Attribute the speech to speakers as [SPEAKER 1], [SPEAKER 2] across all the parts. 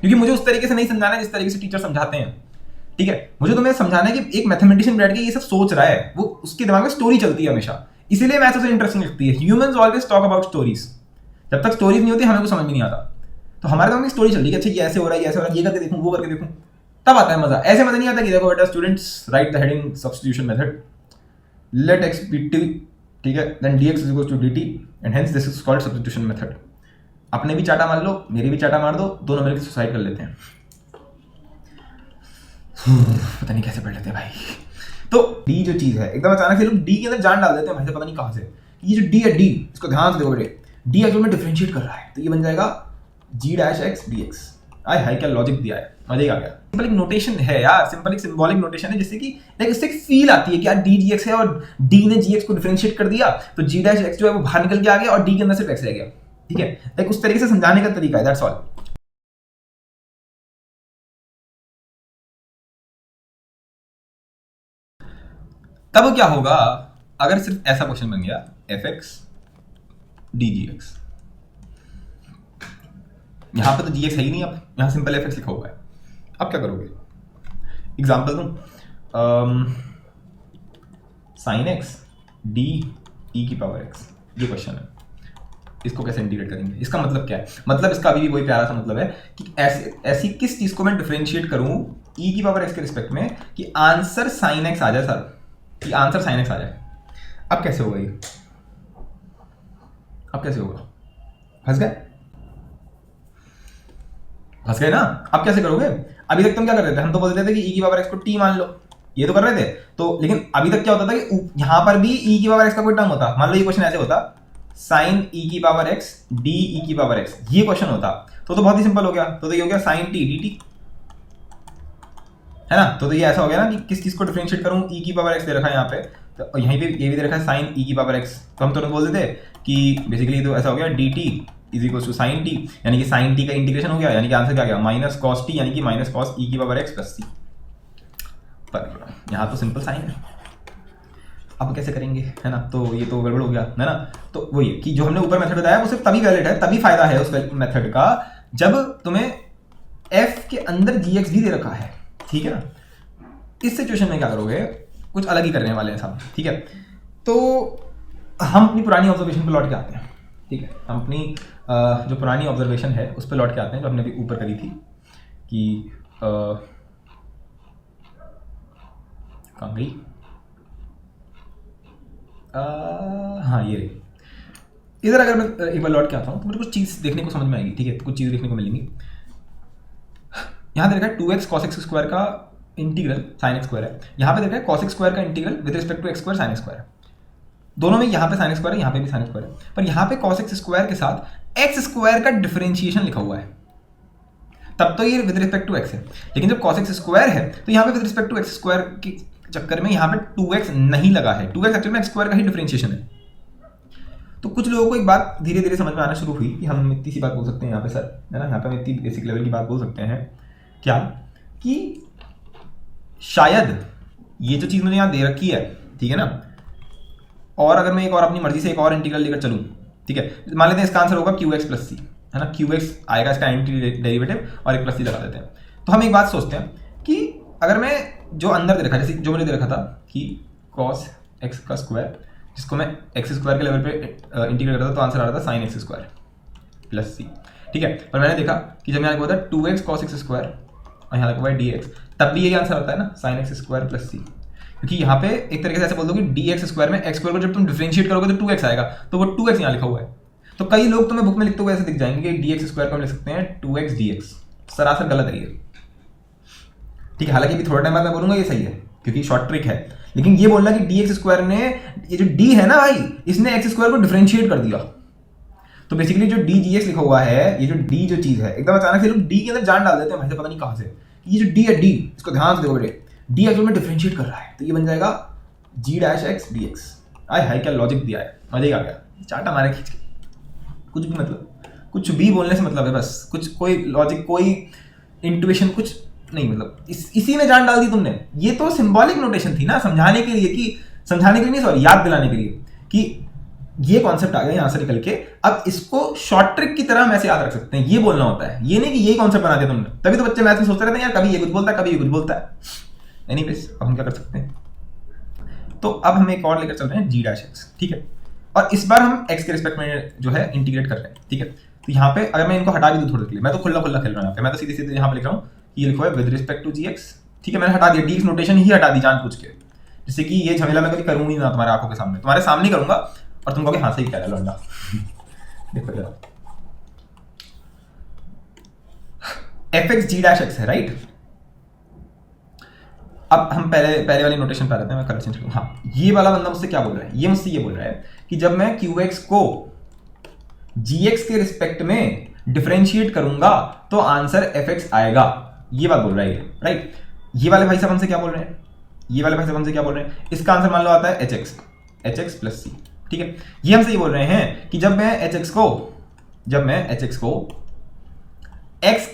[SPEAKER 1] क्योंकि मुझे उस तरीके से नहीं समझाना है जिस तरीके से टीचर समझाते हैं, ठीक है। मुझे तुम्हें समझाना है कि एक मैथमेटिशियन बैठ के ये सब सोच रहा है, वो उसके दिमाग में स्टोरी चलती है हमेशा, इसीलिए मैथ सबसे इंटरेस्टिंग लगती है। Humans always talk about stories. जब तक स्टोरीज नहीं होती हमें कुछ समझ में नहीं आता, तो हमारे दिमाग में स्टोरी चल रही है, अच्छा ये ऐसे हो रहा है, ये ऐसे हो रहा है, ये करके देखूं, वो करके देखूं, तब आता है मजा। ऐसे मजा नहीं आता कि देखो बेटा students write the heading substitution method, let x be t, ठीक है, then dx is equals to dt and hence this is called substitution method। अपने भी चाटा मार लो, मेरी भी चाटा मार दो, दोनों मिलकर सुसाइड कर लेते हैं। पता नहीं कैसे पढ़ लेते हैं भाई। तो d जो चीज है, एकदम अचानक से लोग d के अंदर जान डाल देते हैं भाई से, पता नहीं कहां से। ये जो d है, d इसको ध्यान से देखो बेटे, d एक्चुअल में डिफरेंशिएट कर रहा है, तो ये बन जाएगा g डैश x dx। आय हाय क्या लॉजिक दिया है, मजे आ गया। सिंपल एक नोटेशन है यार, सिंपल एक सिंबॉलिक नोटेशन है, जिससे कि लाइक उससे एक फील आती है कि यार d gx है और d ने gx को डिफरेंशिएट कर दिया, तो g डैश x जो है वो बाहर निकल के आ गया और d के अंदर सिर्फ x रह गया, ठीक है। लाइक उस तरीके से समझाने का तरीका है, दैट्स ऑल। तब क्या होगा अगर सिर्फ ऐसा क्वेश्चन बन गया fx dgx, यहां पे तो gx है ही नहीं, अब यहां सिंपल fx लिखा हुआ है। अब क्या करोगे, एग्जांपल दूं, sin x d e की पावर x, ये क्वेश्चन है, इसको कैसे इंटीग्रेट करेंगे। इसका मतलब क्या है, मतलब इसका अभी भी वही प्यारा सा मतलब है कि ऐसी किस चीज को मैं डिफरेंशिएट करूं e की पावर x के रिस्पेक्ट में कि आंसर sin x आ जाए सर, कि आंसर sin x आ जाए। अब कैसे होगा ये, अब कैसे होगा, फंस गए ना। अब कैसे करोगे, अभी तक तुम क्या कर रहे थे, हम तो बोल रहे थे कि e की पावर x को t मान लो, ये तो कर रहे थे, तो लेकिन अभी तक क्या होता था कि यहां पर भी e की पावर x का कोई टर्म होता। मान लो ये क्वेश्चन ऐसे होता, sin e की पावर x d e की पावर x, ये क्वेश्चन होता तो बहुत ही सिंपल हो गया। तो ये हो गया sin t dt, है ना। तो ये ऐसा हो गया ना कि किस चीज को डिफरेंशिएट करूं, e की पावर x दे रखा है यहाँ पे, तो यहीं पे ये भी दे रखा है sin e की पावर x, तो हम तुरंत बोल देते कि बेसिकली तो ऐसा हो गया dt is equal to sine T, यानी कि साइन टी का इंटीग्रेशन हो गया, यानी कि आंसर क्या गया माइनस कॉस टी, यानी कि माइनस कॉस ई की पावर एक्स प्लस सी। पर यहाँ तो सिंपल साइन है, अब कैसे करेंगे, है ना। तो ये तो गड़बड़ हो गया, है ना। तो वही कि जो हमने ऊपर मेथड बताया वो सिर्फ तभी वैलिड है, तभी फायदा है उस मेथड का जब तुम्हें f के अंदर gx भी दे रखा है, ठीक है ना। इस सिचुएशन में क्या करोगे, कुछ अलग ही करने वाले हैं साहब, ठीक है। तो हम अपनी पुरानी ऑब्जर्वेशन पे लौट के आते हैं, ठीक है। हम अपनी जो पुरानी ऑब्जर्वेशन है उस पर लौट के आते हैं जो हमने अभी ऊपर करी थी कि कहाँ गई, हाँ ये इधर। अगर मैं एक बार लौट के आता हूँ तो मुझे कुछ चीज़ देखने को समझ में आएगी, ठीक है। कुछ चीज़ देखने को मिलेंगी। यहाँ पे देखा है 2x cos x स्क्वायर का इंटीग्रल sin x स्क्वायर है, यहाँ पे देखा है cos x स्क्वायर का integral with respect to x square sin x square है। दोनों में यहाँ पे sin x स्क्वायर है, यहाँ पे भी sin x स्क्वायर है, पर यहाँ पे cos x स्क्वायर के साथ x स्क्वायर का डिफरेंशिएशन लिखा हुआ है, तब तो ये विद रिस्पेक्ट टू x है। लेकिन जब cos x स्क्वायर है तो यहाँ पे with respect to x square के चक्कर में यहाँ पे 2x नहीं लगा है, 2x एक्चुअली में x स्क्वायर का ही डिफरेंशिएशन है। तो कुछ लोगों को एक बात धीरे धीरे समझ में आना शुरू हुई कि हम इतनी सी बात बोल सकते हैं यहाँ पे सर, है ना, यहाँ पे हम इतनी बेसिक लेवल की बात बोल सकते हैं क्या, कि शायद ये जो चीज़ मुझे यहाँ दे रखी है, ठीक है ना, और अगर मैं एक और अपनी मर्जी से एक और इंटीग्रल लेकर चलूँ, ठीक है, मान लेते हैं इसका आंसर होगा क्यू एक्स प्लस सी, है ना। क्यू एक्स आएगा इसका एंटी डेरिवेटिव और एक प्लस सी लगा देते हैं। तो हम एक बात सोचते हैं कि अगर मैं जो अंदर दे रखा है, जैसे जो मैंने दे रखा था कि कॉस एक्स का स्क्वायर, जिसको मैं एक्स स्क्वायर के लेवल पे इंटीग्रेट करता था तो आंसर आ रहा था साइन एक्स स्क्वायर प्लस सी, ठीक है। पर मैंने देखा कि जब यहाँ लिखा होता है 2x cos x स्क्वायर और यहाँ लिखा हुआ है dx, तब भी यही आंसर आता है ना साइन एक्स स्क्वायर प्लस सी, क्योंकि यहाँ पे एक तरीके से ऐसे बोल दो कि dx स्क्वायर में x स्क्वायर को जब तुम डिफरेंशिएट करोगे तो 2x आएगा, तो वो 2x यहाँ लिखा हुआ है। तो कई लोग तुम्हें बुक में लिखते हुए ऐसे दिख जाएंगे कि dx स्क्वायर को हम लिख सकते हैं 2x dx, सरासर गलत है ये, ठीक है। हालांकि अभी थोड़ा टाइम बाद मैं बोलूंगा ये सही है क्योंकि शॉर्ट ट्रिक है, लेकिन ये बोलना कि dx स्क्वायर ने, ये जो d है ना भाई, इसने x स्क्वायर को डिफरेंशिएट कर दिया। तो बेसिकली जो dgx लिखा हुआ है, ये जो d जो चीज है, एकदम अचानक से लोग d के अंदर जान डाल देते हैं, मुझे पता नहीं कहां से। ये जो d है, d इसको ध्यान से देखो बेटे, d एक्चुअल में डिफरेंशिएट कर रहा है, तो ये बन जाएगा g डैश x dx। आय हाय क्या लॉजिक दिया है, मजा आ गया, चाटा मारे खींच के। कुछ भी मतलब, कुछ भी बोलने से मतलब है बस, कुछ कोई लॉजिक, कोई इंट्यूशन कुछ नहीं, मतलब इसी में जान डाल दी तुमने। ये तो सिंबॉलिक नोटेशन थी ना, समझाने के लिए, कि समझाने के लिए नहीं, सॉरी, याद दिलाने के लिए कि ये कॉन्सेप्ट आ गया यहां से निकल के। अब इसको शॉर्ट ट्रिक की तरह हम ऐसे याद रख सकते हैं, ये बोलना होता है, ये नहीं कि यही कॉन्सेप्ट बना दिया तुमने। तभी तो बच्चे मैथ में सोचते रहते हैं यार कभी ये कुछ बोलता है कभी ये कुछ बोलता है। एनीवेज अब हम क्या कर सकते हैं, तो अब हम एक और लेकर चल रहे हैं g डैश x, ठीक है। और इस बार हम x के रिस्पेक्ट में जो है इंटीग्रेट कर रहे हैं, ठीक है। तो यहाँ पे अगर मैं इनको हटा भी दूं थोड़ी देर के लिए, मैं तो खुला खुला खेल रहा हूँ यहाँ पे, मैं तो सीधे सीधे यहाँ पे लिख रहा हूँ ये लिखा है विद रिस्पेक्ट टू gx, ठीक है। मैंने हटा दिया, dx नोटेशन ही हटा दी जानबूझ के, जिससे कि ये झमेला मैं कभी करूँ ही ना तुम्हारे आंखों के सामने, तुम्हारे सामने ही करूंगा और तुम कहोगे हाँ सही कह रहा है लौंडा। देखो जरा fx g डैश x है, राइट। अब हम पहले वाली नोटेशन पे आ जाते हैं, मैं कलर चेंज करूँ। हाँ, ये वाला बंदा मुझसे क्या बोल रहा है, ये मुझसे ये बोल रहा है कि जब मैं qx को gx के रिस्पेक्ट में डिफरेंशिएट करूंगा तो आंसर fx आएगा, ये बात बोल रहा है, राइट। ये वाले भाई साहब हमसे क्या बोल रहे हैं, ये वाले भाई साहब हमसे क्या बोल रहे हैं, इसका आंसर मान लो आता है hx प्लस c, ठीक है। ये हमसे ये बोल रहे हैं कि जब मैं hx को x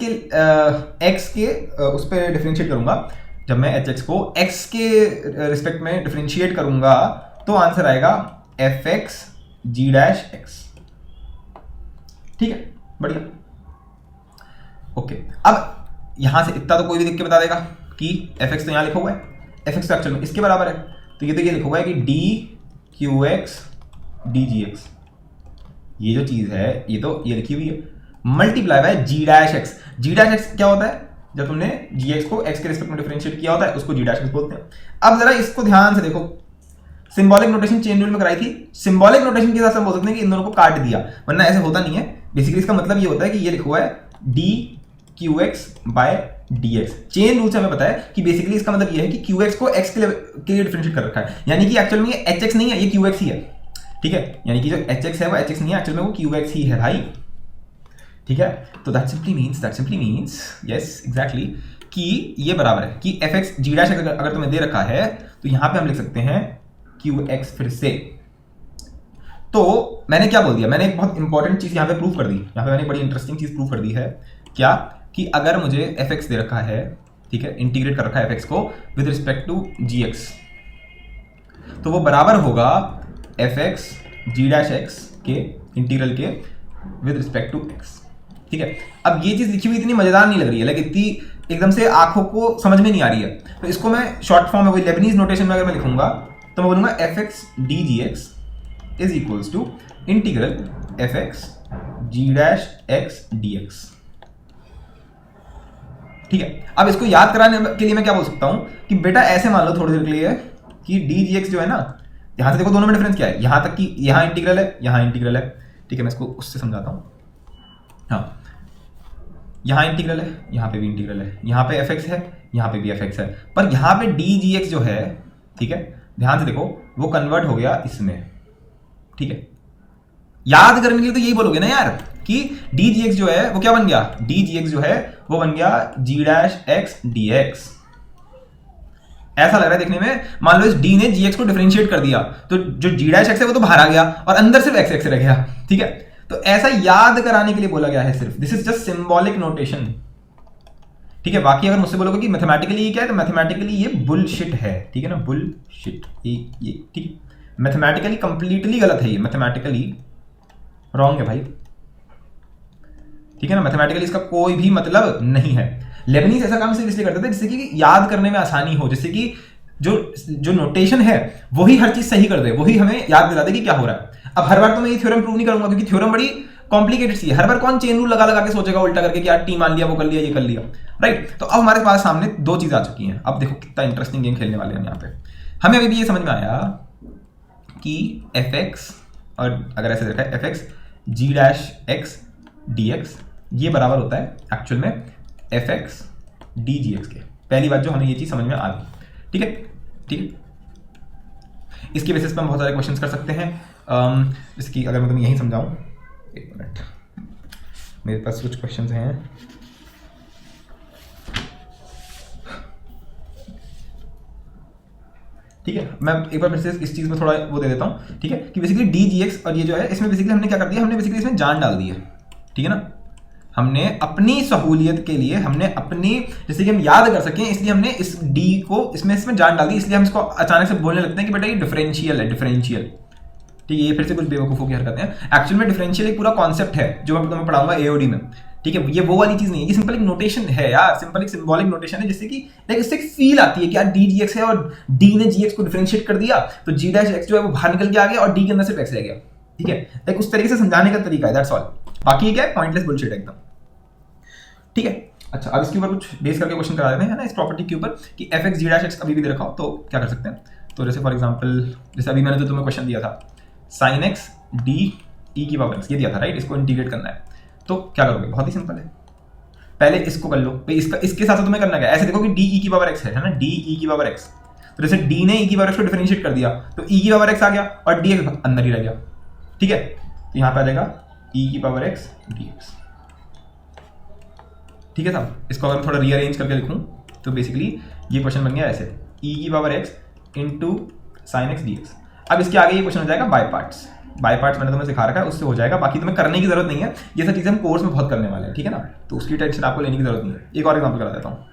[SPEAKER 1] के उस पर डिफरेंशिएट करूंगा, जब मैं hx को x के रिस्पेक्ट में डिफरेंशिएट करूंगा तो आंसर आएगा fx g डैश x, ठीक है, बढ़िया। ओके, अब यहां से इतना तो कोई भी देख के बता देगा कि fx तो यहां लिखा हुआ है, fx तो एक्चुअल में इसके बराबर है, तो ये लिखा हुआ है कि dqx dgx, ये जो चीज है ये तो ये लिखी हुई है, multiply by g dash x। g dash x क्या होता है, जब तुमने gx को x के रिस्पेक्ट में डिफरेंशिएट किया होता है उसको g डैश x बोलते हैं। अब जरा इसको ध्यान से देखो, सिंबॉलिक नोटेशन चेन रूल में कराई थी, सिंबॉलिक नोटेशन के हिसाब से हम बोल सकते हैं कि इन दोनों को काट दिया, वरना ऐसे होता नहीं है। बेसिकली इसका मतलब ये होता है कि ये लिखा हुआ है dqx by dx। Chain rule से हमें पता है कि बेसिकली इसका मतलब ये है कि qx को x के लिए डिफरेंशिएट कर रखा है, यानी कि एक्चुअल में ये hx नहीं है, ये qx ही है, ठीक है। यानी कि जो hx है वो hx नहीं है, एक्चुअल में वो qx ही है भाई, ठीक है। तो that simply means yes exactly कि ये बराबर है कि fx g डैश अगर तुम्हें दे रखा है तो यहां पे हम लिख सकते हैं qx फिर से। तो मैंने क्या बोल दिया, मैंने एक बहुत इंपॉर्टेंट चीज यहां पे प्रूव कर दी, यहां पे मैंने एक बड़ी इंटरेस्टिंग चीज प्रूव कर दी है, क्या कि अगर मुझे fx दे रखा है, ठीक है, इंटीग्रेट कर रखा है fx को विद रिस्पेक्ट टू gx, तो वो बराबर होगा fx g डैश x के इंटीग्रल के विद रिस्पेक्ट टू x, ठीक है। अब ये चीज लिखी हुई इतनी मजेदार नहीं लग रही है, लाइक इतनी एकदम से आंखों को समझ में नहीं आ रही है, तो इसको मैं शॉर्ट फॉर्म में वही लेबनीज नोटेशन में अगर मैं लिखूंगा तो मैं बोलूंगा fx dgx is equals to integral fx g dash x dx, ठीक है। अब इसको याद कराने के लिए मैं क्या बोल सकता हूं कि बेटा ऐसे मान लो थोड़ी देर के लिए कि dgx जो है ना, यहां से देखो दोनों में डिफरेंस क्या है, यहां तक कि यहां इंटीग्रल है यहां इंटीग्रल है, ठीक है। मैं इसको उससे समझाता हूं, हाँ, यहां इंटीग्रल है यहां पे भी इंटीग्रल है, यहां पे fx है यहां पे भी fx है, पर यहां पे dgx जो है, ठीक है, ध्यान से देखो वो कन्वर्ट हो गया इसमें, ठीक है। याद करने के लिए तो यही बोलोगे ना यार कि dgx जो है वो क्या बन गया, dgx जो है वो बन गया g डैश x dx। ऐसा लग रहा है देखने में, मान लो इस d ने gx को डिफरेंशिएट कर दिया तो जो g डैश x है वो तो बाहर आ गया और अंदर सिर्फ x रह गया, ठीक है। तो ऐसा याद कराने के लिए बोला गया है सिर्फ, this is just symbolic notation, ठीक है। बाकी अगर मुझसे बोलोगे कि मैथमेटिकली ये क्या है, तो मैथमेटिकली ये बुलशिट है, ठीक है ना, बुलशिट ये ठीक है, मैथमेटिकली कंप्लीटली गलत है, ये मैथमेटिकली रॉन्ग है भाई, ठीक है ना, मैथमेटिकली इसका कोई भी मतलब नहीं है। लेबनीज ऐसा काम सिर्फ इसलिए करते थे जिससे कि याद करने में आसानी हो, जिससे कि जो नोटेशन है वही हर चीज सही कर दे, वही हमें याद दिला दे कि क्या हो रहा है। अब हर बार तो मैं ये थ्योरम प्रूव नहीं करूंगा क्योंकि थ्योरम बड़ी कॉम्प्लिकेटेड सी है, हर बार कौन चेन रूल लगा लगा के सोचेगा उल्टा करके कि यार टी मान लिया वो कर लिया ये कर लिया, राइट। तो अब हमारे पास सामने दो चीजें आ चुकी हैं, अब देखो कितना इंटरेस्टिंग गेम खेलने वाले हैं यहाँ पे। हमें अभी भी ये समझ में आया कि fx, और अगर ऐसे देखा है fx g dash x dx ये बराबर होता है एक्चुअल में fx dgx के। पहली बात जो हमें ये चीज समझ में आ गई, ठीक है, ठीक है। इसके बेसिस पर हम बहुत सारे क्वेश्चंस कर सकते हैं, इसकी अगर मैं तुम्हें यही समझाऊं, एक मिनट, मेरे पास कुछ क्वेश्चंस हैं, ठीक है। मैं एक बार फिर से इस चीज में थोड़ा वो दे देता हूं, ठीक है, कि बेसिकली dgx और ये जो है इसमें बेसिकली हमने क्या कर दिया, हमने बेसिकली इसमें जान डाल दी है, ठीक है ना। हमने अपनी सहूलियत के लिए, हमने अपनी जैसे कि हम याद कर सकें इसलिए हमने इस d को इसमें जान डाल दी, इसलिए हम इसको अचानक से बोलने लगते हैं कि बेटा ये डिफरेंशियल है, डिफरेंशियल, ठीक है, ये फिर से कुछ बेवकूफ़ों की हरकतें हैं। एक्चुअल में डिफरेंशियल एक पूरा कॉन्सेप्ट है जो मैं तुम्हें पढ़ाऊंगा एओडी में, ठीक है। ये वो वाली चीज़ नहीं है, ये सिंपल एक नोटेशन है यार, सिंपल एक सिंबॉलिक नोटेशन है, जिससे कि लाइक इससे एक फील आती है कि यार डी जी एक्स है और डी ने जी एक्स को डिफरेंशिएट कर दिया, तो जी डैश एक्स जो है वो बाहर निकल के आ गया और डी के अंदर सिर्फ एक्स रह गया, ठीक है। लाइक उस तरीके से समझाने का तरीका है, दैट्स ऑल। बाकी ये क्या है, पॉइंटलेस बुलशिट एकदम, ठीक है। अच्छा, अब इसके ऊपर कुछ बेस करके क्वेश्चन करा देते हैं, है ना, इस प्रॉपर्टी के ऊपर कि एफ एक्स जी डैश एक्स कभी भी दे रखा हो तो क्या कर सकते हैं। तो जैसे फॉर एग्जांपल, जैसे अभी मैंने जो तुम्हें क्वेश्चन दिया था साइन एक्स डी ई की पावर एक्स, ये दिया था राइट, इसको इंटीग्रेट करना है, तो क्या करोगे, बहुत ही सिंपल है, पहले इसको कर लो भाई, इसका इसके साथ तुम्हें करना क्या है, ऐसे देखो कि डी ई की पावर एक्स है ना, डी ई की पावर एक्स, तो जैसे डी ने ई की पावर एक्स को डिफरेंशिएट कर दिया तो ई की पावर एक्स आ गया और डी एक्स अंदर ही रह गया, ठीक है। तो यहाँ पे आ जाएगा ई की पावर एक्स डी एक्स, ठीक है साहब। इसको अगर मैं थोड़ा रीअरेंज करके लिखूं तो बेसिकली ये क्वेश्चन बन गया ऐसे, ई की power x into sine x D x. अब इसके आगे ये क्वेश्चन हो जाएगा बाय पार्ट्स, बाय पार्ट्स मैंने तुम्हें सिखा रखा है, उससे हो जाएगा, बाकी तुम्हें करने की जरूरत नहीं है, ये सब चीज़ें हम कोर्स में बहुत करने वाले हैं, ठीक है ना, तो उसकी टेंशन आपको लेने की जरूरत नहीं है। एक और एग्जाम्पल करा देता हूँ,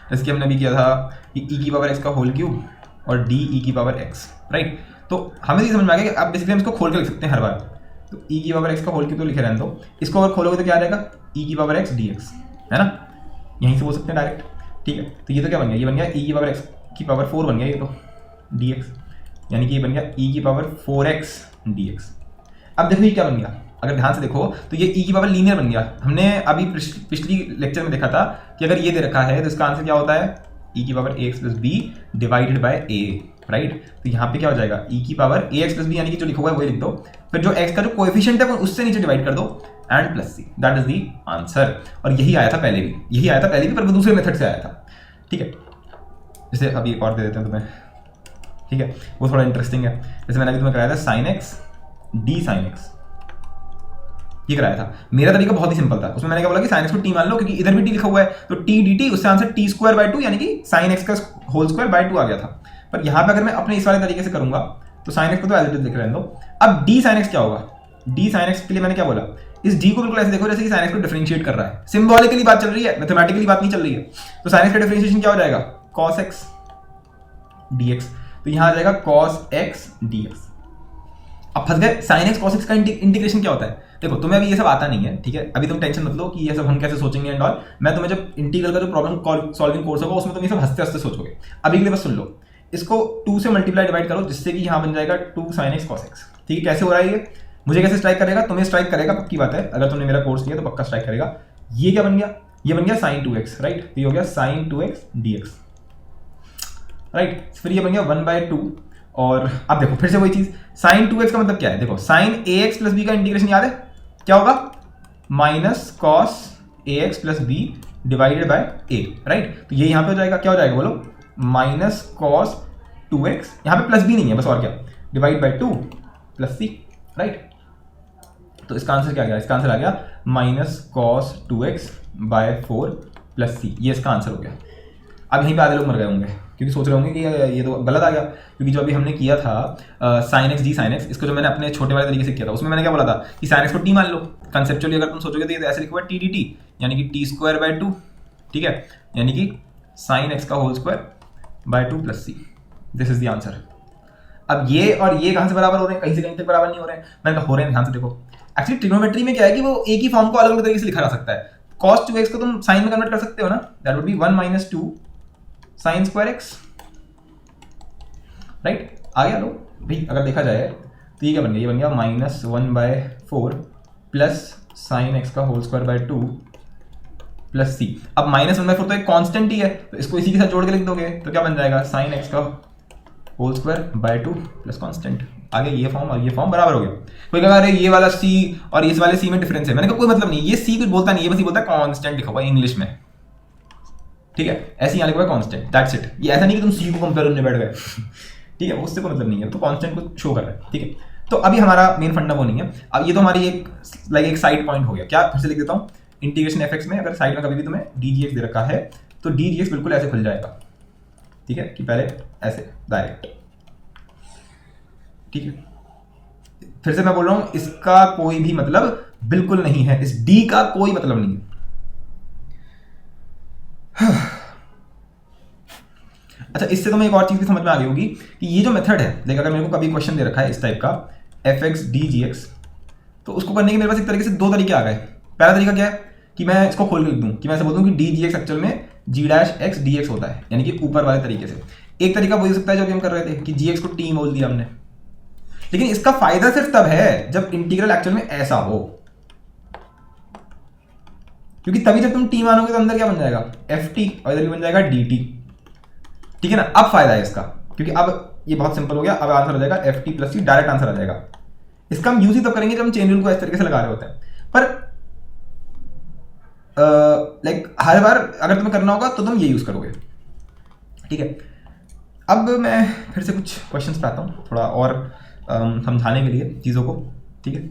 [SPEAKER 1] जैसे कि हमने अभी किया था कि ई की पावर एक्स का होल क्यूब और डी ई की पावर एक्स, राइट। तो हमें ये समझ में आ गया कि अब बेसिकली हम इसको खोल के लिख सकते हैं हर बार, तो ई की पावर एक्स का होल क्यूब तो लिखे रहने दो, इसको अगर खोलोगे तो क्या आ जाएगा, ई की पावर एक्स डी एक्स, है ना, यहीं से बोल सकते हैं डायरेक्ट, ठीक है। तो ये तो क्या बन गया, ये बन गया ई की पावर एक्स की पावर 4 बन गया ये तो डी एक्स, यानी कि ये बन गया ई की पावर 4x डी एक्स। अब देखो ये क्या बन गया, अगर ध्यान से देखो तो ये ई की पावर लीनियर बन गया। हमने अभी पिछली लेक्चर में देखा था कि अगर ये दे रखा है तो इसका आंसर क्या होता है, ई की power A X plus B divided by A, right. तो यहाँ पे क्या हो जाएगा, ई की power A X plus B, यानी कि जो लिखा हुआ है वही लिख दो, फिर जो एक्स का जो कोएफिशिएंट है वो उससे नीचे डिवाइड कर दो and plus C, that is the answer. और यही आया था पहले भी, यही आया था पहले भी, पर वो दूसरे मेथड से आया था, ठीक है। जैसे अभी एक और दे देते हैं तुम्हें, ठीक है, वो थोड़ा इंटरेस्टिंग है। जैसे मैंने अभी तुम्हें कराया था sine x D sine x, ये कराया था। मेरा तरीका बहुत ही सिंपल था, उसमें मैंने क्या बोला कि साइन एक्स को टी मान लो, क्योंकि इधर भी टी लिखा हुआ है, तो टी डी टी, उससे आंसर टी स्क्वायर बाय 2 यानी कि साइन एक्स का होल स्क्वायर बाय 2 आ गया था। पर यहाँ पे अगर मैं अपने इस वाले तरीके से करूंगा तो साइन एक्स को तो एज इट इज लिख रहने दो। अब डी साइन एक्स क्या होगा, डी साइन एक्स के लिए मैंने क्या बोला, इस डी को बिल्कुल ऐसे देखो जैसे कि साइन एक्स को डिफरेंशिएट कर रहा है, सिंबॉलिकली बात चल रही है, मैथमेटिकली बात नहीं चल रही है। तो साइन एक्स का डिफरेंशिएशन क्या हो जाएगा, कॉस एक्स डी एक्स, तो यहां आ जाएगा cos x dx। अब फंस गए, sin x cos x का इंटीग्रेशन क्या होता है, देखो तुम्हें अभी ये सब आता नहीं है, ठीक है, अभी तुम टेंशन मत लो कि ये सब हम कैसे सोचेंगे एंड ऑल, मैं तुम्हें जब इंटीग्रल का जो प्रॉब्लम सॉल्विंग कोर्स होगा उसमें तुम ये सब हंसते हंसते सोचोगे। अभी के लिए बस सुन लो, इसको 2 से मल्टीप्लाई डिवाइड करो, जिससे कि यहाँ बन जाएगा 2 sin x cos x, ठीक है। कैसे हो रहा है ये, मुझे कैसे स्ट्राइक करेगा, तुम्हें स्ट्राइक करेगा, पक्की बात है, अगर तुमने मेरा कोर्स लिया तो पक्का स्ट्राइक करेगा। ये क्या बन गया, ये बन गया sin 2x, राइट, तो ये हो गया sin 2x dx, राइट। फिर ये बन गया 1/2, और अब देखो फिर से वही चीज, sin 2x का मतलब क्या है, देखो sin ax प्लस b का इंटीग्रेशन याद है क्या होगा, minus cos ax plus b divided by a, right. तो ये यहाँ पे हो जाएगा, क्या हो जाएगा बोलो, माइनस cos 2x, यहाँ पे प्लस b नहीं है बस, और क्या, divide by 2 plus c, right. तो इसका आंसर क्या गया, इसका आंसर आ गया minus cos 2x by 4 plus c, ये इसका आंसर हो गया। अब यहीं पे आधे लोग मर गए होंगे क्योंकि सोच रहे होंगे कि ये तो गलत आ गया, क्योंकि जो अभी हमने किया था sine x D sine x, इसको जो मैंने अपने छोटे वाले तरीके से किया था उसमें मैंने क्या बोला था कि साइन एक्स को टी मान लो, कंसेप्चुअली अगर तुम सोचोगे तो ये ऐसे लिखा हुआ टी डी टी, यानी कि टी स्क्वायर बाय 2, ठीक है, यानी कि साइन एक्स का whole square by 2 plus C, this is the answer. अब ये और ये कहाँ से बराबर हो रहे हैं, कहीं से कहीं तक बराबर नहीं हो रहे हैं, मैंने कहा हो रहे हैं, ध्यान से देखो। एक्चुअली ट्रिग्नोमेट्री में क्या है कि वो एक ही फॉर्म को अलग अलग तरीके से लिखा जा सकता है। cos 2x को तुम साइन में कन्वर्ट कर सकते हो ना, that would be 1 minus 2 sine square X, right. आ गया लो भाई, अगर देखा जाए तो ये क्या बन गया, ये बन गया माइनस 1/4 प्लस साइन एक्स का होल स्क्वायर बाय 2 प्लस सी। अब माइनस 1/4 तो एक कांस्टेंट ही है, तो इसको इसी के साथ जोड़ के लिख दोगे तो क्या बन जाएगा, साइन एक्स का whole square by 2 plus constant. आगे ये फॉर्म और ये फॉर्म बराबर हो गया। कोई कहा अरे ये वाला सी और इस वाले सी में डिफरेंस है, मैंने कहा कोई मतलब नहीं, ये सी कुछ बोलता नहीं है, बस ये बोलता है कांस्टेंट लिखा हुआ है इंग्लिश में, ठीक है, ऐसे यहाँ लिखा हुआ है कांस्टेंट, दैट्स इट। ये ऐसा नहीं कि तुम सी को कंपेयर करने बैठ गए ठीक है, उससे कोई मतलब नहीं है, तो कांस्टेंट को शो कर रहा है, ठीक है। तो अभी हमारा मेन फंडा वो नहीं है, अब ये तो हमारी एक साइड पॉइंट हो गया। क्या, फिर से लिख देता हूँ, इंटीग्रेशन एफ एक्स में अगर साइड में कभी भी तुम्हें डी जी एक्स दे रखा है तो डी जी एक्स बिल्कुल ऐसे खुल जाएगा, ठीक है, कि पहले ऐसे डायरेक्ट, ठीक है। फिर से मैं बोल रहा हूं, इसका कोई भी मतलब बिल्कुल नहीं है, इस डी का कोई मतलब नहीं है। अच्छा, इससे तुम्हें एक और चीज़ भी समझ में आ गई होगी कि ये जो मेथड है, देख अगर मेरे को कभी क्वेश्चन दे रखा है इस टाइप का fx dgx, तो उसको करने के मेरे पास एक तरीके से दो तरीके आ गए। पहला तरीका क्या है कि मैं इसको खोल के लिख दूं कि मैं ऐसे बोल दूं कि dgx एक्चुअल में g डैश x dx होता है, यानी कि ऊपर वाले तरीके से। एक तरीका वो हो सकता है जो भी हम कर रहे थे कि gx को t बोल दिया हमने, लेकिन इसका फायदा सिर्फ तब है जब इंटीग्रल एक्चुअल में ऐसा हो, क्योंकि तभी जब तुम t मानोगे तो अंदर क्या बन जाएगा ft और इधर बन जाएगा dt, ठीक है ना। अब फायदा है इसका, क्योंकि अब ये बहुत सिंपल हो गया, अब आंसर हो जाएगा ft प्लस सी, डायरेक्ट आंसर आ जाएगा। इसका हम यूज ही तब करेंगे जब हम चेन रूल को इस तरीके से लगा रहे होते हैं, पर लाइक हर बार अगर तुम्हें करना होगा तो तुम ये यूज करोगे, ठीक है। अब मैं फिर से कुछ क्वेश्चंस पे आता हूँ थोड़ा और समझाने के लिए चीज़ों को, ठीक है।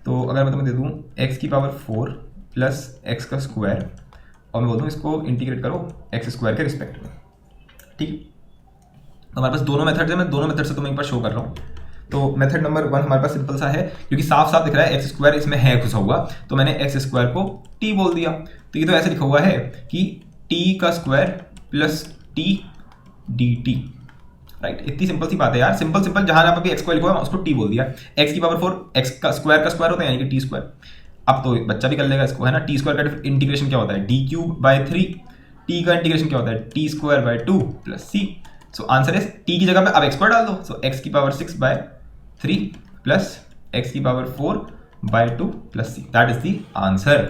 [SPEAKER 1] तो अगर मैं तुम्हें दे दूँ x की पावर 4 प्लस एक्स का स्क्वायर और मैं बोल दूँ इसको इंटीग्रेट करो एक्स स्क्वायर के रिस्पेक्ट में, ठीक है। तो हमारे पास दोनों मेथड्स हैं, मैं दोनों मेथड से तुम्हें एक बार शो कर रहा हूँ। तो मेथड नंबर 1 हमारे पास सिंपल सा है, क्योंकि साफ साफ दिख रहा है एक्स स्क्वायर इसमें है घुसा हुआ, तो मैंने एक्स स्क्वायर को टी बोल दिया। तो ये तो ऐसे लिखा हुआ है कि टी का square plus T D T, right. इतनी सिंपल सी बात है यार, सिंपल जहां पर भी एक्स स्क्वायर लिखा हुआ उसको टी बोल दिया। एक्स की पावर 4 एक्स का स्क्वायर होता है, यानी कि टी स्क्वायर। अब तो बच्चा भी कर लेगा इसको, है ना। टी स्क्वायर का इंटीग्रेशन क्या होता है डी क्यूब बाय 3, टी का इंटीग्रेशन क्या होता है T square by 2 plus C. So answer is T की जगह पे अब एक्स स्क्वायर डाल दो, सो एक्स की पावर 6 बाय 3 प्लस एक्स की power 4 by 2 plus C, that is the answer.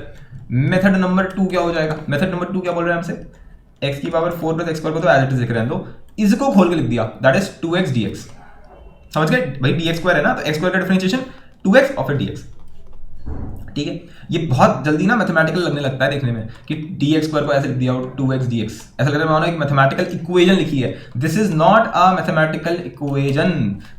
[SPEAKER 1] Method number 2 क्या हो जाएगा, मेथड नंबर 2 क्या बोल रहे हैं हमसे, एक्स की पावर 4 प्लस एक्स स्क्वायर को तो एज इट इज लिख रहे हैं, तो इसको खोल के लिख दिया, दैट इज 2x dx। समझ गए भाई, dx स्क्वायर है ना, तो x स्क्वायर का डिफरेंशिएशन 2x और फिर dx, ठीक है। ये बहुत जल्दी ना मैथमेटिकल लगने लगता है देखने में कि dx स्क्वायर को ऐसे लिख दिया और 2x dx, ऐसा लग रहा है एक मैथमेटिकल इक्वेशन लिखी है। This is not a mathematical equation,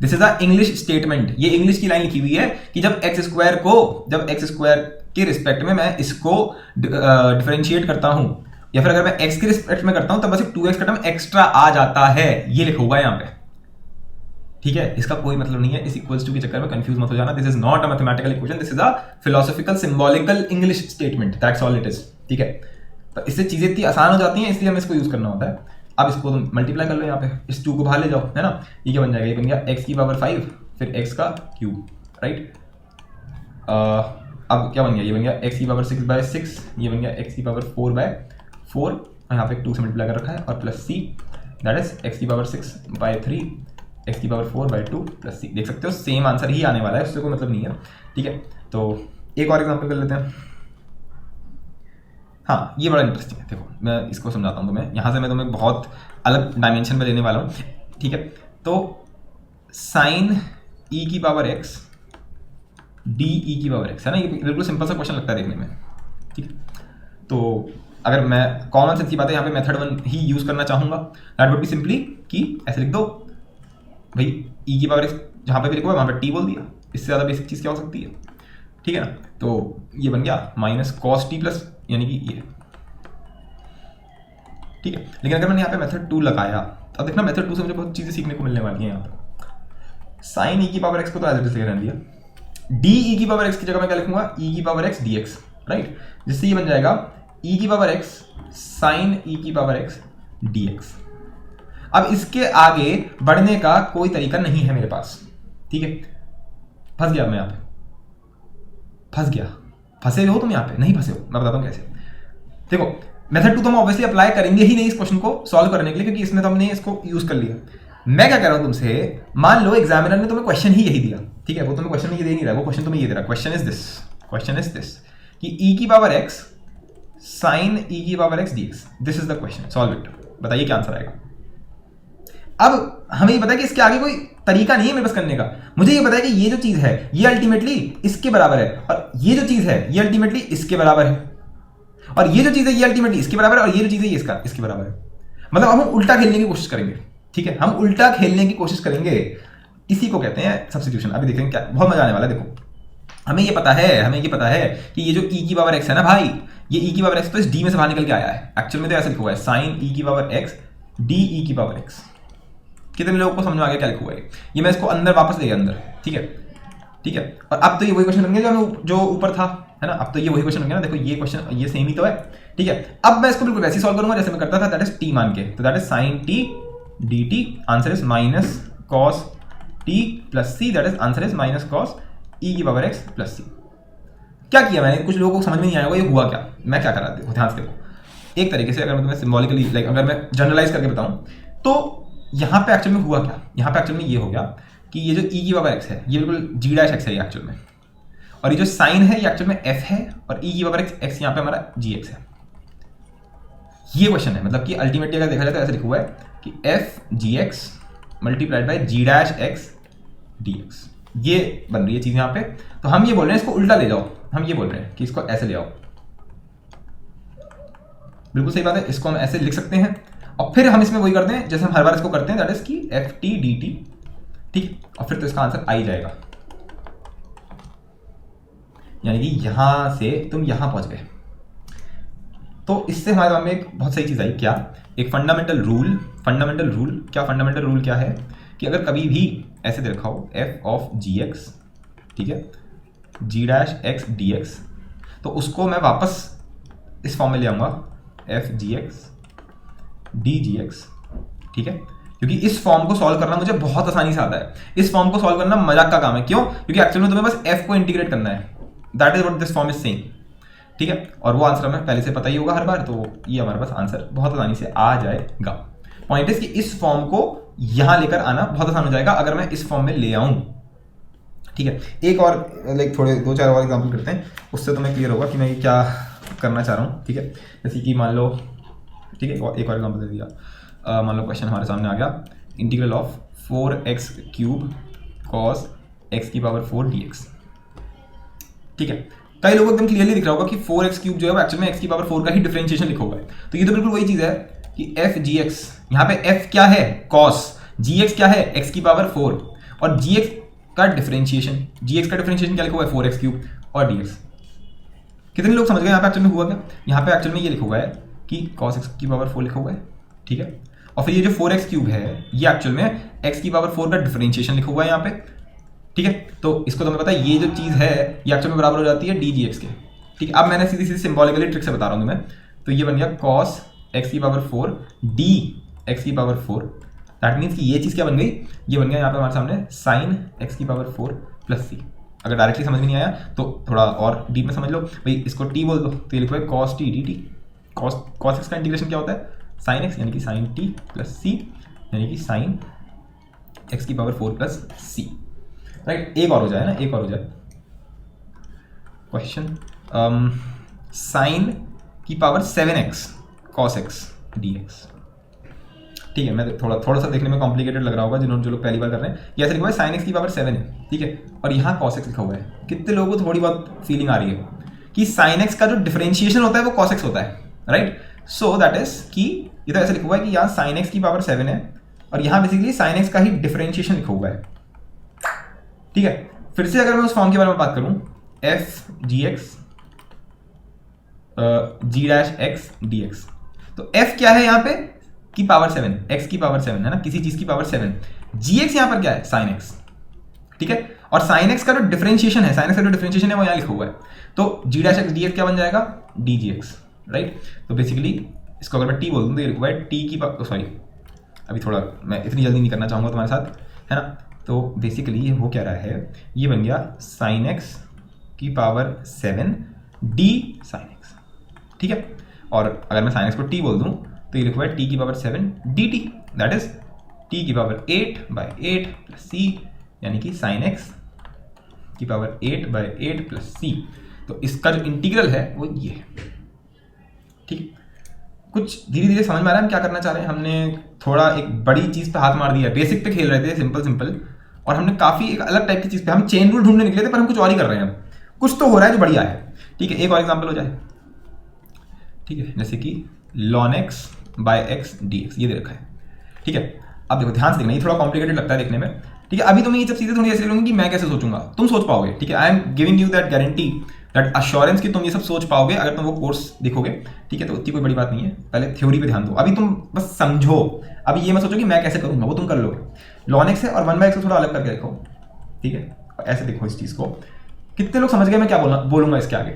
[SPEAKER 1] this is a English statement. ये इंग्लिश की लाइन लिखी हुई है कि जब x स्क्वायर के रिस्पेक्ट में मैं इसको डिफरेंशिएट करता हूं, या फिर अगर मैं x के रिस्पेक्ट में करता हूं तब बस एक 2x का टर्म एक्स्ट्रा आ जाता है, ये लिखा हुआ है यहाँ पे, ठीक है। इसका कोई मतलब नहीं है, इस इक्वल्स टू के चक्कर में कंफ्यूज मत हो जाना। This is not a mathematical equation, this is a philosophical symbolical English statement, that's all it is, ठीक है। तो इससे चीजें इतनी आसान हो जाती हैं, इसलिए हमें इसको यूज करना होता है। अब इसको तुम मल्टीप्लाई कर लो यहाँ पे, इस 2 को बाहर ले जाओ, है ना। ये क्या बन जाएगा, ये बन गया x की पावर 5 फिर x का क्यूब, राइट। अब क्या बन गया, ये बन गया x की पावर 6 बाय 6, ये बन गया x की पावर 4 बाय 4, यहाँ पे 2 से मल्टीप्लाई कर रखा है, और plus c, that is x की पावर 6 बाय 3 x की पावर 4 बाय 2 प्लस c। देख सकते हो सेम आंसर ही आने वाला है, उससे कोई मतलब नहीं है, ठीक है। तो एक और एग्जांपल कर लेते हैं। हाँ, ये बड़ा इंटरेस्टिंग है, देखो मैं इसको समझाता हूँ तुम्हें। यहाँ से मैं तुम्हें बहुत अलग डायमेंशन में लेने वाला हूँ, ठीक है। तो साइन e की पावर x डी ई की पावर x, है ना। ये बिल्कुल सिंपल सा क्वेश्चन लगता है देखने में, ठीक है। तो अगर मैं कॉमन सेंस की बात है यहाँ पे मेथड 1 ही यूज करना चाहूंगा, दैट वुड बी सिंपली कि ऐसे लिख दो भाई e की पावर x जहाँ पे भी लिखो वहाँ पे t बोल दिया, इससे ज़्यादा बेसिक चीज़ क्या हो सकती है, ठीक है ना। तो ये बन गया माइनस कॉस टी प्लस, यानी कि ये, ठीक है। लेकिन अगर मैंने यहाँ पे मेथड 2 लगाया, अब देखना मेथड 2 से मुझे बहुत चीज़ें सीखने को मिलने वाली है। यहाँ पे साइन e की पावर x को तो एज इट इज रहने दिया, डी ई की पावर x की जगह मैं क्या लिखूंगा e की पावर x dx, राइट। जिससे ये बन जाएगा e की पावर x साइन e की पावर x dx। अब इसके आगे बढ़ने का कोई तरीका नहीं है मेरे पास, ठीक है। फंस गया मैं यहाँ पे, फंस गया। फंसे हो तुम यहाँ पे, नहीं फंसे हो, मैं बताता हूँ कैसे। देखो मेथड 2 तो हम ऑब्वियसली अप्लाई करेंगे ही नहीं इस क्वेश्चन को सॉल्व करने के लिए, क्योंकि इसमें तो हमने इसको यूज कर लिया। मैं क्या कह रहा हूं तुमसे, मान लो एग्जामिनर ने तुम्हें क्वेश्चन ही यही दिया, ठीक है। वो तुम्हें क्वेश्चन ये दे नहीं रहा, वो क्वेश्चन तुम्हें ये दे रहा, क्वेश्चन इज दिस कि e की पावर x साइन e की power x dx, this is the question, solve it. बताइए क्या आंसर आएगा। अब हमें ये पता है कि इसके आगे कोई तरीका नहीं है मेरे पास करने का। मुझे ये पता है कि ये जो चीज है ये अल्टीमेटली इसके बराबर है, और ये जो चीज है ये अल्टीमेटली इसके बराबर है, और ये जो चीज है ये अल्टीमेटली इसके बराबर है, और ये जो चीज है ये इसके बराबर है। मतलब हम उल्टा खेलने की कोशिश करेंगे, ठीक है। हम उल्टा खेलने की कोशिश करेंगे, इसी को कहते हैं सब्स्टिट्यूशन। अभी देखेंगे क्या, बहुत मजा आने वाला है। देखो हमें ये पता है कि ये जो e की पावर x है ना भाई, ये e की पावर x तो इस d में से बाहर निकल के आया है। एक्चुअल में तो ऐसा लिखा हुआ है साइन e की पावर x डी ई की पावर x। कितने लोगों को समझ में आ गया क्या लिखा हुआ है। ये मैं इसको अंदर वापस ले गया अंदर, ठीक है। और अब तो ये वही क्वेश्चन बन गया जो ऊपर था, है ना। अब तो ये वही क्वेश्चन बन गया ना, देखो ये क्वेश्चन ये सेम ही तो है, ठीक है। अब मैं इसको बिल्कुल वैसे ही सॉल्व करूंगा जैसे मैं करता था, दैट इज t मान के, तो that is sine t D T, answer is minus cos T plus C, that is answer is minus cos E की पावर एक्स प्लस सी। क्या किया मैंने, कुछ लोगों को समझ में नहीं आया होगा ये हुआ क्या, मैं क्या कर रहा था, ध्यान से देखो। एक तरीके से अगर मैं तुम्हें सिंबॉलिकली लाइक अगर मैं जनरलाइज करके बताऊं तो यहाँ पे एक्चुअल में हुआ क्या, यहाँ पे एक्चुअल में ये हो गया कि ये जो ई की पावर एक्स है ये बिल्कुल जी डैश एक्स है एक्चुअल में, और ये जो साइन है ये एक्चुअल में एफ है, और ई की पावर एक्स एक्स यहाँ पे हमारा जी एक्स है। ये क्वेश्चन है, मतलब कि अल्टीमेटली अगर देखा जाए तो ऐसे लिखा हुआ है कि F G X multiplied by G dash X D X, ये बन रही है चीज यहाँ पे। तो हम ये बोल रहे हैं इसको उल्टा ले जाओ, हम ये बोल रहे हैं कि इसको ऐसे ले आओ, बिल्कुल सही बात है, इसको हम ऐसे लिख सकते हैं और फिर हम इसमें वही करते हैं जैसे हम हर बार इसको करते हैं, दैट इज कि एफ टी डी टी, ठीक, और फिर तो इसका आंसर आ ही जाएगा, यानी कि यहां से तुम यहां पहुंच गए। तो इससे हमारे दिमाग में एक बहुत सही चीज आई, क्या, एक फंडामेंटल रूल क्या, फंडामेंटल रूल क्या है कि अगर कभी भी ऐसे दे रखा हो एफ ऑफ जी एक्स, ठीक है, जी डैश एक्स डी एक्स, तो उसको मैं वापस इस फॉर्म में ले आऊंगा F G x D G x, ठीक है, क्योंकि इस फॉर्म को सॉल्व करना मुझे बहुत आसानी से आता है। इस फॉर्म को सॉल्व करना मजाक का काम है, क्यों, क्योंकि एक्चुअली में तुम्हें बस एफ को इंटीग्रेट करना है, that is what this form is saying, ठीक है, और वो आंसर हमें पहले से पता ही होगा हर बार, तो ये हमारे पास आंसर बहुत आसानी से आ जाएगा। पॉइंट इज कि इस फॉर्म को यहां लेकर आना बहुत आसान हो जाएगा अगर मैं इस फॉर्म में ले आऊं, ठीक है। एक और लाइक थोड़े 2-4 और एग्जाम्पल करते हैं, उससे तुम्हें क्लियर होगा कि मैं ये क्या करना चाह रहा हूँ, ठीक है। जैसे कि मान लो, ठीक है, एक और एग्जाम्पल दे दिया, मान लो क्वेश्चन हमारे सामने आ गया, integral of 4x cube cos x की पावर 4 dx, ठीक है। कई लोगों को एकदम क्लियरली दिख रहा होगा कि 4x क्यूब जो है वो एक्चुअल में x की पावर 4 का ही डिफरेंशिएशन लिखा हुआ है। तो ये तो बिल्कुल वही चीज है कि f gx, यहाँ पे f क्या है cos, gx क्या है x की पावर 4, और gx का डिफरेंशिएशन क्या लिखा हुआ है 4x क्यूब और dx। कितने लोग समझ गए यहाँ पे एक्चुअल में हुआ क्या, यहाँ पे एक्चुअल में ये लिखा हुआ है कि cos x की पावर 4 लिखा हुआ है, ठीक है, और फिर ये जो 4x क्यूब है ये एक्चुअल में x की पावर 4 का डिफरेंशिएशन लिखा हुआ है यहाँ पे, ठीक है। तो इसको तुम्हें पता है ये जो चीज है ये एक्चुअल में बराबर हो जाती है डी जी एक्स के, ठीक है। अब मैंने सीधी सीधी सिंबॉलिकली ट्रिक से बता रहा हूँ तुम्हें, तो ये बन गया cos x की पावर 4 डी एक्स की पावर 4, दैट मीन्स कि ये चीज क्या बन गई, ये बन गया यहाँ पे हमारे सामने sin x की पावर 4 प्लस सी। अगर डायरेक्टली समझ में नहीं आया तो थोड़ा और डीप में समझ लो भाई, इसको t बोल दो तो ये लिखो है cos t dt, cos x का इंटीग्रेशन क्या होता है sin x, यानी कि sin t प्लस c, यानी कि sin x की पावर 4 प्लस c, राइट। एक और हो जाए ना, एक और हो जाए क्वेश्चन, साइन की power 7x cos x dx, ठीक है। मैं थोड़ा सा देखने में कॉम्प्लिकेटेड लग रहा होगा जो लोग पहली बार कर रहे हैं, ये ऐसे लिखा हुआ है साइन x की पावर 7 है, ठीक है, और यहाँ cos x लिखा हुआ है। कितने लोगों को थोड़ी बहुत फीलिंग आ रही है कि साइन x का जो डिफरेंशिएशन होता है वो cos x होता है, राइट। सो दैट इज कि ये तो ऐसे लिखा हुआ है कि यहाँ साइन x की पावर 7 है और यहाँ बेसिकली साइन x का ही डिफरेंशिएशन लिखा हुआ है, ठीक है। फिर से अगर मैं उस फॉर्म के बारे में बात करूं, एफ जी एक्स जी डैश एक्स डी एक्स, तो एफ क्या है यहाँ पे की पावर 7, एक्स की पावर 7 है ना, किसी चीज की पावर 7, जी एक्स यहाँ पर क्या है साइन एक्स, ठीक है, और साइन एक्स का जो डिफरेंशिएशन है, साइन एक्स का जो डिफरेंशिएशन है वो यहाँ लिखा हुआ है, तो जी डैश एक्स डी एक्स क्या बन जाएगा डी जी एक्स, राइट। तो बेसिकली इसको अगर मैं टी बोल दूँ तो ये लिखा हुआ है टी की सॉरी अभी थोड़ा मैं इतनी जल्दी नहीं करना चाहूँगा तुम्हारे साथ, है ना। तो बेसिकली ये हो क्या रहा है, ये बन गया साइन एक्स की पावर 7 डी साइन एक्स, ठीक है, और अगर मैं साइन एक्स को टी बोल दूं तो ये लिखा हुआ है टी की power 7 D T, that is T की पावर 8/8 प्लस सी, यानी कि साइन एक्स की पावर 8/8 प्लस सी। तो इसका जो इंटीग्रल है वो ये है, ठीक। कुछ धीरे धीरे समझ में आ रहा है हम क्या करना चाह रहे हैं। हमने थोड़ा एक बड़ी चीज पे हाथ मार दिया, बेसिक पे खेल रहे थे सिंपल, और हमने काफी एक अलग टाइप की चीज पे, हम चेन रूल ढूंढने निकले थे पर हम कुछ और ही कर रहे हैं, कुछ तो हो रहा है जो बढ़िया है, ठीक है। एक और एग्जांपल हो जाए, ठीक है, जैसे कि ln x by x dx ये दे रखा है, ठीक है। अब देखो ध्यान से देखना, ये थोड़ा कॉम्प्लिकेटेड लगता है देखने में, ठीक है। अभी तुम्हें ये सब चीजें थोड़ी ऐसी लगेंगी कि मैं कैसे सोचूंगा, तुम सोच पाओगे, ठीक है। I am giving you that guarantee, that assurance कि तुम ये सब सोच पाओगे अगर तुम वो कोर्स देखोगे, ठीक है। तो उतनी कोई बड़ी बात नहीं है, पहले थ्योरी पे ध्यान दो, अभी तुम बस समझो, अभी ये मत सोचो कि मैं कैसे करूंगा, वो तुम कर लोगे। ln x है और 1/x को थोड़ा अलग करके देखो, ठीक है, ऐसे देखो इस चीज को। कितने लोग समझ गए मैं क्या बोलूंगा इसके आगे।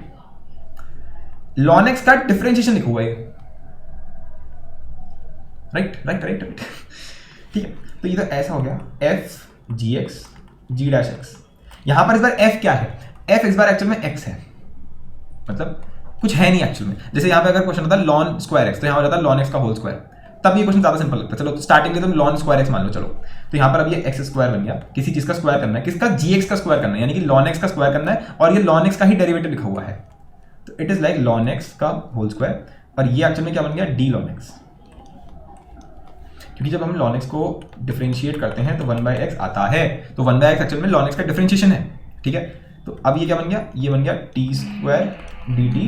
[SPEAKER 1] ln x का डिफरेंशिएशन लिखा हुआ है, राइट, ठीक है, तो ये तो ऐसा हो गया एफ जी एक्स जी डैश एक्स। यहां पर इस बार एफ क्या है, एफ इस बार एक्चुअल में एक्स है, मतलब कुछ है नहीं एक्चुअल में। जैसे यहाँ पे अगर क्वेश्चन होता है लॉन स्क्वायर एक्स, तो यहाँ हो जाता है लॉन एक्स का होल स्क्वायर, तब ये क्वेश्चन ज्यादा सिंपल लगता है। चलो तो स्टार्टिंग में तुम लॉन स्क्वायर एक्स मान लो, चलो तो यहाँ पर अब ये एक्स स्क्वायर बन गया, किसी चीज का स्क्वायर करना है, किसका, जी एक्स का स्क्वायर करना है, यानी कि लॉन एक्स का स्क्वायर करना है, और ये लॉन एक्स का ही डेरिवेटिव लिखा हुआ है, तो it is like lawn x का होल स्क्वायर, और ये एक्चुअल में क्या बन गया, डी लॉन एक्स, क्योंकि जब हम ln x को डिफरेंशिएट करते हैं तो 1/x आता है, तो 1/x एक्चुअल में ln x का डिफरेंशिएशन है। ठीक है, तो अब ये क्या बन गया, ये बन गया t² dt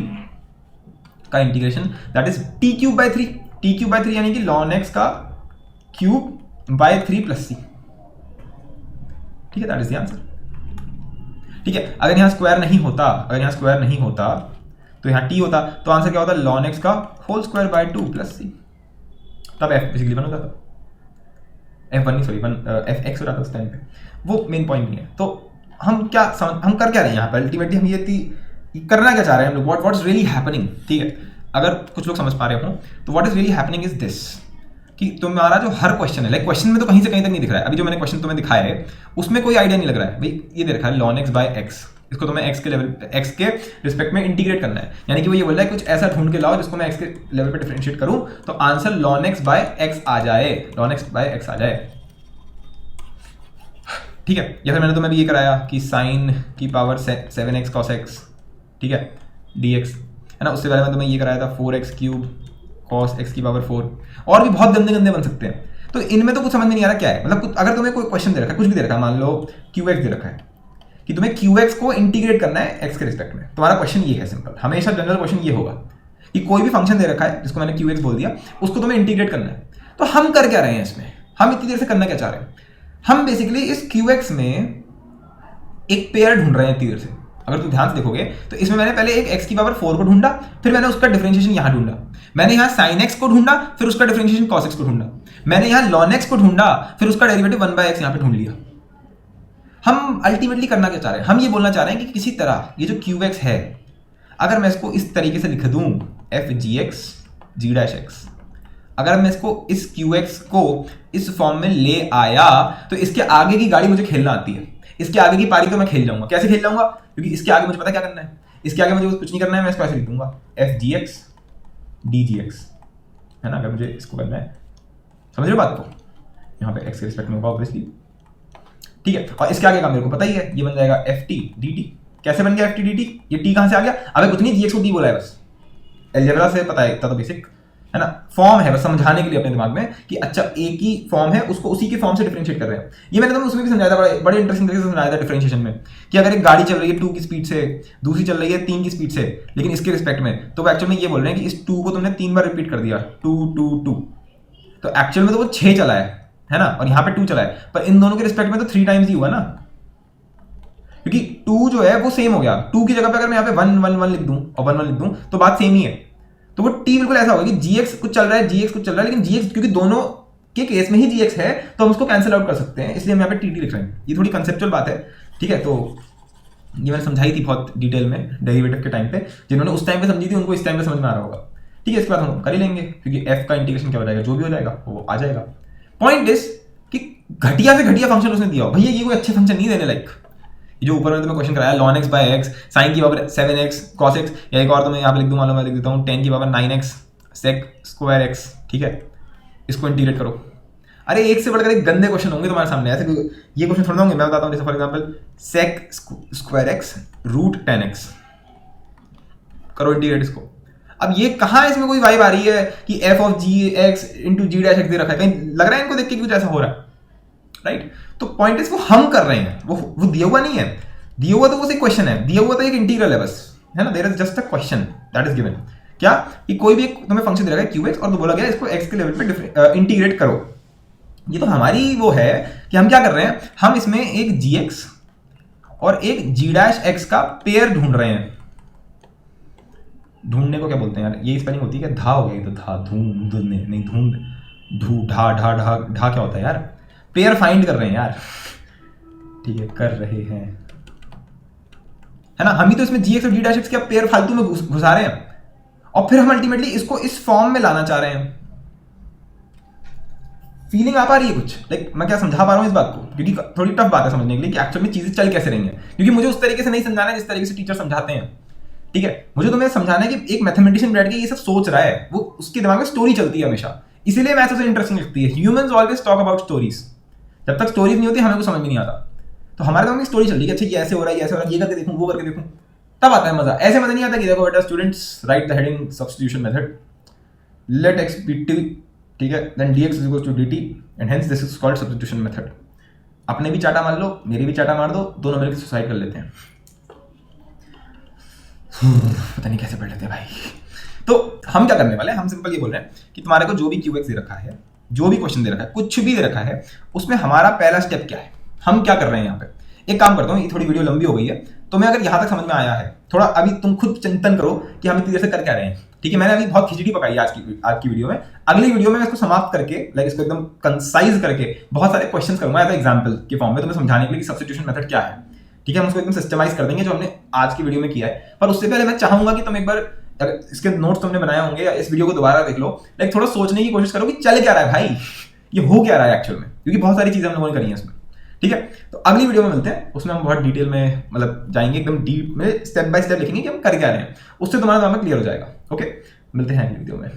[SPEAKER 1] का integration, that is t³ / 3, t³ / 3 यानी कि ln x का क्यूब बाय 3 + c। ठीक है, दैट इज द आंसर। ठीक है, अगर यहां स्क्वायर नहीं होता, अगर यहां स्क्वायर नहीं होता तो यहां t होता, तो आंसर क्या होता, ln x का होल स्क्वायर बाय 2 + c, तब f बेसिकली 1 हो जाता, f1 नहीं, सॉरी 1 f(x) हो जाता उस टाइम पे। वो मेन पॉइंट नहीं है। तो हम कर क्या रहे हैं यहाँ पर, अल्टीमेटली हम ये करना क्या चाह रहे हैं हम लोग, व्हाट इज रियली हैपनिंग। ठीक है, अगर कुछ लोग समझ पा रहे हो तो what is really happening is this, कि तुम्हारा जो हर क्वेश्चन है, लाइक क्वेश्चन में तो कहीं से कहीं तक नहीं दिख रहा है, अभी जो मैंने क्वेश्चन तुम्हें दिखाया है उसमें कोई आइडिया नहीं लग रहा है भाई, ये दे रखा है ln x / x, इसको तुम्हें x के लेवल, x के रिस्पेक्ट में इंटीग्रेट करना है, यानी कि वो ये बोल रहा है कुछ ऐसा ढूंढ के लाओ जिसको मैं x के लेवल पे डिफरेंशिएट करूं तो आंसर ln x / x आ जाए, ln x / x आ जाए। ठीक है, या फिर मैंने तुम्हें भी ये कराया कि sin की पावर 7x cos x, ठीक है, dx है ना, उससे पहले मैं तुम्हें ये कराया था 4x³ cos x की पावर 4, और भी बहुत गंदे गंदे बन सकते हैं। तो इनमें तो कुछ समझ में नहीं आ रहा क्या है, मतलब अगर तुम्हें कोई क्वेश्चन दे रखा है, कुछ भी दे रखा है, मान लो qx दे रखा है कि तुम्हें qx को इंटीग्रेट करना है x के रिस्पेक्ट में, तुम्हारा क्वेश्चन ये है सिंपल, हमेशा जनरल क्वेश्चन ये होगा कि कोई भी फंक्शन दे रखा है जिसको मैंने qx बोल दिया, उसको तुम्हें इंटीग्रेट करना है। तो हम कर क्या रहे हैं इसमें, हम इतनी देर से करना क्या चाह रहे हैं, हम बेसिकली इस qx में एक पेयर ढूंढ रहे हैं इतनी देर से। अगर तुम ध्यान से देखोगे तो इसमें मैंने पहले एक x की पावर 4 को ढूंढा, फिर मैंने उसका डिफरेंशिएशन यहां ढूंढा, मैंने यहां sin x को ढूंढा, फिर उसका डिफरेंशिएशन cos x को ढूंढा, मैंने यहां ln x को ढूंढा, फिर उसका डेरिवेटिव 1/x यहां पे ढूंढ लिया। हम अल्टीमेटली करना क्या चाह रहे हैं, हम ये बोलना चाह रहे हैं कि किसी तरह ये जो qx है, अगर मैं इसको इस तरीके से लिख दूं f(g(x) g'(x), अगर मैं इसको इस qx को इस फॉर्म में ले आया तो इसके आगे की गाड़ी मुझे खेलना आती है, इसके आगे की पारी तो मैं खेल जाऊंगा। कैसे खेल जाऊंगा, क्योंकि इसके आगे मुझे पता क्या करना है, इसके आगे मुझे कुछ नहीं करना है, मैं इसको ऐसे लिख दूंगा f(g(x) dgx, है ना, अगर मुझे इसको करना है, समझ रहे हो बात को, यहाँ पे x के रिस्पेक्ट में होगा ऑब्वियसली। ठीक है, और इसके आगे का मेरे को पता ही है, ये बन जाएगा ft dt। कैसे बन गया ft dt, ये t कहां से आ गया, अबे कुछ नहीं, gx को t बोला है बस, अलजेब्रा से पता है, इतना तो बेसिक है ना, फॉर्म है बस समझाने के लिए अपने दिमाग में कि अच्छा एक ही फॉर्म है, उसको उसी के फॉर्म से डिफरेंशिएट कर रहे हैं। ये मैंने तुम्हें उसमें भी समझाया था, बड़े इंटरेस्टिंग तरीके से समझाया था डिफरेंशिएशन में, कि अगर एक गाड़ी चल रही है 2 की स्पीड से, दूसरी चल रही है 3 की स्पीड से, लेकिन इसके रिस्पेक्ट में, तो वो एक्चुअल में ये बोल रहे हैं कि इस 2 को तुमने 3 बार रिपीट कर दिया, 2 2 2, तो एक्चुअल में तो वो 6 चला है ना, और यहाँ पे 2 चला है, पर इन दोनों के रिस्पेक्ट में तो 3 टाइम्स ही हुआ ना, क्योंकि 2 जो है वो सेम हो गया, 2 की जगह पे अगर मैं यहाँ पे 1 1 1 लिख दूं और 1 1 लिख दूं तो बात सेम ही है। तो वो t बिल्कुल ऐसा होगा कि gx कुछ चल रहा है, gx कुछ चल रहा है, लेकिन gx क्योंकि दोनों के केस में ही gx है तो हम उसको कैंसिल आउट कर सकते हैं, इसलिए हम यहाँ पे tt लिख रहे हैं। ये थोड़ी कंसेप्चुअल बात है, ठीक है, तो ये मैंने समझाई थी बहुत डिटेल में डेरिवेटिव के टाइम पे, जिन्होंने उस टाइम पे समझी थी उनको इस टाइम पे समझ में आ रहा होगा। ठीक है, इसके बाद हम कर ही लेंगे, क्योंकि f का इंटीग्रेशन क्या हो जाएगा, जो भी हो जाएगा वो आ जाएगा। पॉइंट इज कि घटिया से घटिया फंक्शन उसने दिया हो, भैया ये कोई अच्छे फंक्शन नहीं देने लाइक, जो ऊपर में तुम्हें क्वेश्चन कराया ln x / x, sin की पावर 7x cos x, या एक और तुम्हें यहाँ पे लिख दूं, मालूम मैं लिख देता हूँ 10 की पावर 9x sec² x, ठीक है, इसको इंटीग्रेट करो। अरे एक से बढ़कर एक गंदे क्वेश्चन होंगे तुम्हारे सामने, ऐसे ये क्वेश्चन थोड़ा होंगे, मैं बताता हूँ, जैसे for example sec² x √10x, करो इंटीग्रेट इसको। अब ये कहाँ इसमें कोई वाइब आ रही है कि f(g(x) * g'(x) दे रखा है, कहीं लग रहा है इनको देख के कुछ ऐसा हो रहा है, राइट। तो पॉइंट इज वो हम कर रहे हैं, वो दिया हुआ नहीं है, दिया हुआ तो वो क्वेश्चन है, दिया हुआ तो एक इंटीग्रल है बस, है ना, there is just a question that is given, क्या कि कोई भी एक तुम्हें फंक्शन दे रखा है qx और तो बोला गया इसको x के लेवल पे इंटीग्रेट करो। ये तो हमारी वो है कि हम क्या कर रहे हैं, हम इसमें एक gx और एक g'(x) का पेयर ढूंढ रहे हैं। ढूंढने को क्या बोलते हैं यार, ये स्पेलिंग होती है क्या, धा हो गया, तो धा, धूम नहीं, ढूंढ ढू ढा ढा ढा ढा क्या होता है यार, पेयर फाइंड कर रहे हैं यार, ठीक है, कर रहे हैं, है ना, हम ही तो इसमें gx और g'(x) के पेयर फालतू में घुसा रहे हैं, और फिर हम अल्टीमेटली इसको इस फॉर्म में लाना चाह रहे हैं। फीलिंग आ पा रही है कुछ, लाइक मैं क्या समझा पा रहा हूँ इस बात को, क्योंकि थोड़ी टफ बात है समझने के लिए कि एक्चुअल में चीजें चल कैसे रही हैं, क्योंकि मुझे उस तरीके से नहीं समझाना है जिस तरीके से टीचर समझाते हैं। ठीक है, मुझे तुम्हें समझाना है कि एक मैथमेटिशियन बैठ के ये सब सोच रहा है, वो उसके दिमाग में स्टोरी चलती है हमेशा, इसीलिए मैथ्स उसे इंटरेस्टिंग लगती है। Humans always talk about stories, जब तक स्टोरीज नहीं होती हमें को समझ में नहीं आता। तो हमारे दिमाग में स्टोरी चल रही है, अच्छा ये ऐसे हो रहा है, ये ऐसे हो रहा है, ये करके देखूं, वो करके देखूं, तब आता है मजा। ऐसे मजा नहीं आता कि देखो बेटा students write the heading substitution method, let X be T, ठीक है, then dx is equal to dt and hence this is called substitution method. अपने भी चाटा मार लो, मेरी भी चाटा मार दो, दोनों मिलकर सुसाइड कर लेते हैं। पता नहीं कैसे पढ़ लेते हैं भाई। तो हम क्या करने वाले हैं, हम सिंपल ये बोल रहे हैं कि तुम्हारे को जो भी क्यूएक्स दे रखा है, जो भी क्वेश्चन दे रखा है, कुछ भी दे रखा है, उसमें हमारा पहला स्टेप क्या है, हम क्या कर रहे हैं यहाँ पे। एक काम करता हूँ, ये थोड़ी वीडियो लंबी हो गई है, तो मैं अगर यहाँ तक समझ में आया है, थोड़ा अभी तुम खुद चिंतन करो कि हम इतनी देर से कर क्या रहे हैं। ठीक है, मैंने अभी बहुत खिचड़ी पकाई है आज की वीडियो में। अगली वीडियो में मैं इसको समाप्त करके, लाइक इसको एकदम कंसाइज करके बहुत सारे क्वेश्चंस करूंगा एज एग्जांपल के फॉर्म में, तुम्हें समझाने के लिए कि सब्स्टिट्यूशन मेथड क्या है। ठीक है, हम उसको एकदम सिस्टमाइज कर देंगे जो हमने आज की वीडियो में किया है। पर उससे पहले मैं चाहूंगा कि तुम एक बार इसके नोट्स तुमने बनाए होंगे या इस वीडियो को दोबारा देख लो, लाइक थोड़ा सोचने की कोशिश करो कि चल क्या रहा है भाई, ये हो क्या रहा है एक्चुअल में, क्योंकि बहुत सारी चीजें हम लोगों ने करी हैं इसमें। ठीक है, तो अगली वीडियो में मिलते हैं, उसमें हम बहुत डिटेल में मतलब जाएंगे, एकदम डीप में स्टेप बाय स्टेप लिखेंगे कि हम कर क्या रहे हैं, उससे तुम्हारा दिमाग में क्लियर हो जाएगा। ओके, मिलते हैं अगली वीडियो में।